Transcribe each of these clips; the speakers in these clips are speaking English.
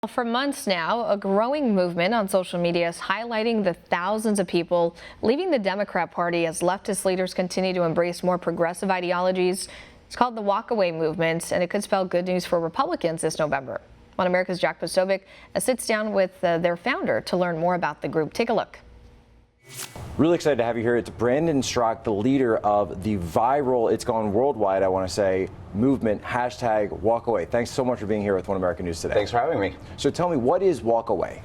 For months now, a growing movement on social media is highlighting the thousands of people leaving the Democrat Party as leftist leaders continue to embrace more progressive ideologies. It's called the Walkaway movement, and it could spell good news for Republicans this November. One America's Jack Posobiec sits down with their founder to learn more about the group. Take a look. Really excited to have you here. It's Brandon Strock, the leader of the viral, it's gone worldwide, I want to say, movement, hashtag Walkaway. Thanks so much for being here with One American News today. Thanks for having me. So tell me, what is Walkaway?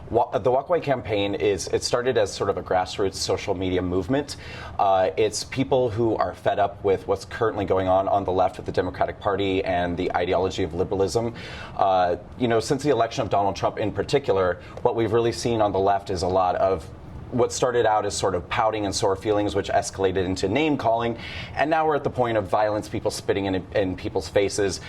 The Walkaway campaign it started as sort of a grassroots social media movement. It's people who are fed up with what's currently going on the left with the Democratic Party and the ideology of liberalism. Since the election of Donald Trump in particular, what we've really seen on the left is a lot of what started out as sort of pouting and sore feelings, which escalated into name calling, and now we're at the point of violence, people spitting in people's faces,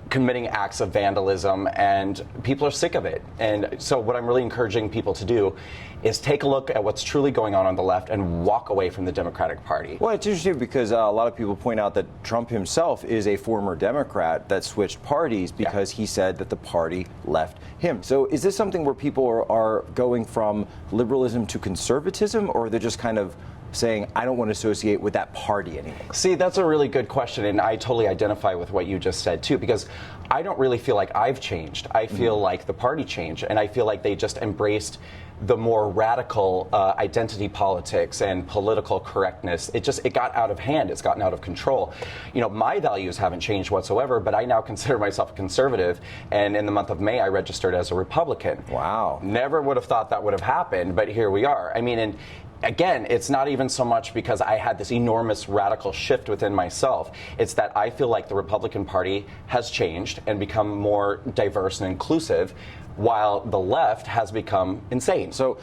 committing acts of vandalism, and people are sick of it. And so what I'm really encouraging people to do is take a look at what's truly going on the left and walk away from the Democratic Party. Well, it's interesting because a lot of people point out that Trump himself is a former Democrat that switched parties because he said that the party left him. So is this something where people are going from liberalism to conservatism, or they're just kind of saying, I don't want to associate with that party anymore? See, that's a really good question, and I totally identify with what you just said, too, because I don't really feel like I've changed. I feel like the party changed, and I feel like they just embraced the more radical identity politics and political correctness. It got out of hand. It's gotten out of control. My values haven't changed whatsoever, but I now consider myself a conservative, and in the month of May, I registered as a Republican. Wow. Never would have thought that would have happened, but here we are. I mean, and again, it's not even so much because I had this enormous radical shift within myself. It's that I feel like the Republican Party has changed and become more diverse and inclusive, while the left has become insane. So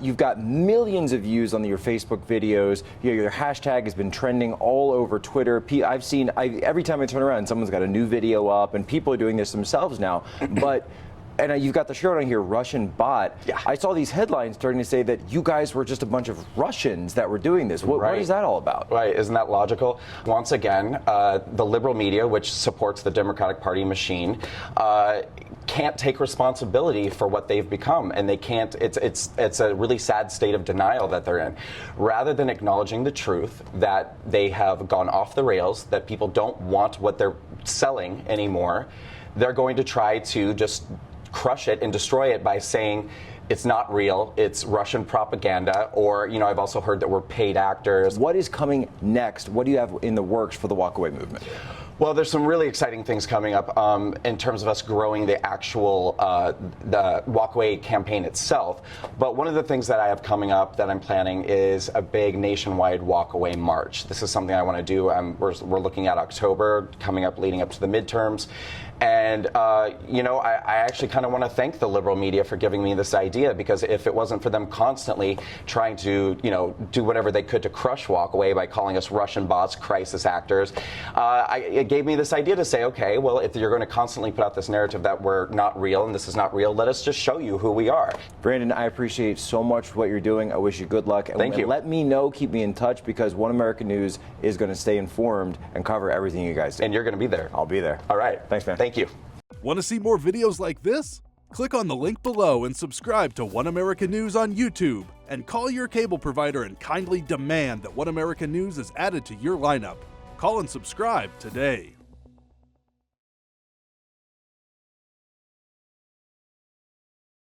you've got millions of views on your Facebook videos. Your hashtag has been trending all over Twitter. I've seen, every time I turn around, someone's got a new video up, and people are doing this themselves now. And you've got the shirt on here, Russian bot. Yeah. I saw these headlines starting to say that you guys were just a bunch of Russians that were doing this. What is that all about? Right, isn't that logical? Once again, the liberal media, which supports the Democratic Party machine, can't take responsibility for what they've become, and they can't. It's a really sad state of denial that they're in. Rather than acknowledging the truth that they have gone off the rails, that people don't want what they're selling anymore, they're going to try to just crush it and destroy it by saying it's not real, it's Russian propaganda, or, I've also heard that we're paid actors. What is coming next? What do you have in the works for the Walkaway movement? Well, there's some really exciting things coming up in terms of us growing the actual the Walkaway campaign itself. But one of the things that I have coming up that I'm planning is a big nationwide Walkaway march. This is something I want to do. We're looking at October coming up, leading up to the midterms. And, I actually kind of want to thank the liberal media for giving me this idea, because if it wasn't for them constantly trying to, do whatever they could to crush Walkaway by calling us Russian bots, crisis actors, it gave me this idea to say, okay, well, if you're going to constantly put out this narrative that we're not real and this is not real, let us just show you who we are. Brandon, I appreciate so much what you're doing. I wish you good luck. Thank you. Let me know, keep me in touch, because One American News is going to stay informed and cover everything you guys do. And you're going to be there. I'll be there. All right. Thanks, man. Thank you. Want to see more videos like this? Click on the link below and subscribe to One American News on YouTube. And call your cable provider and kindly demand that One American News is added to your lineup. Call and subscribe today.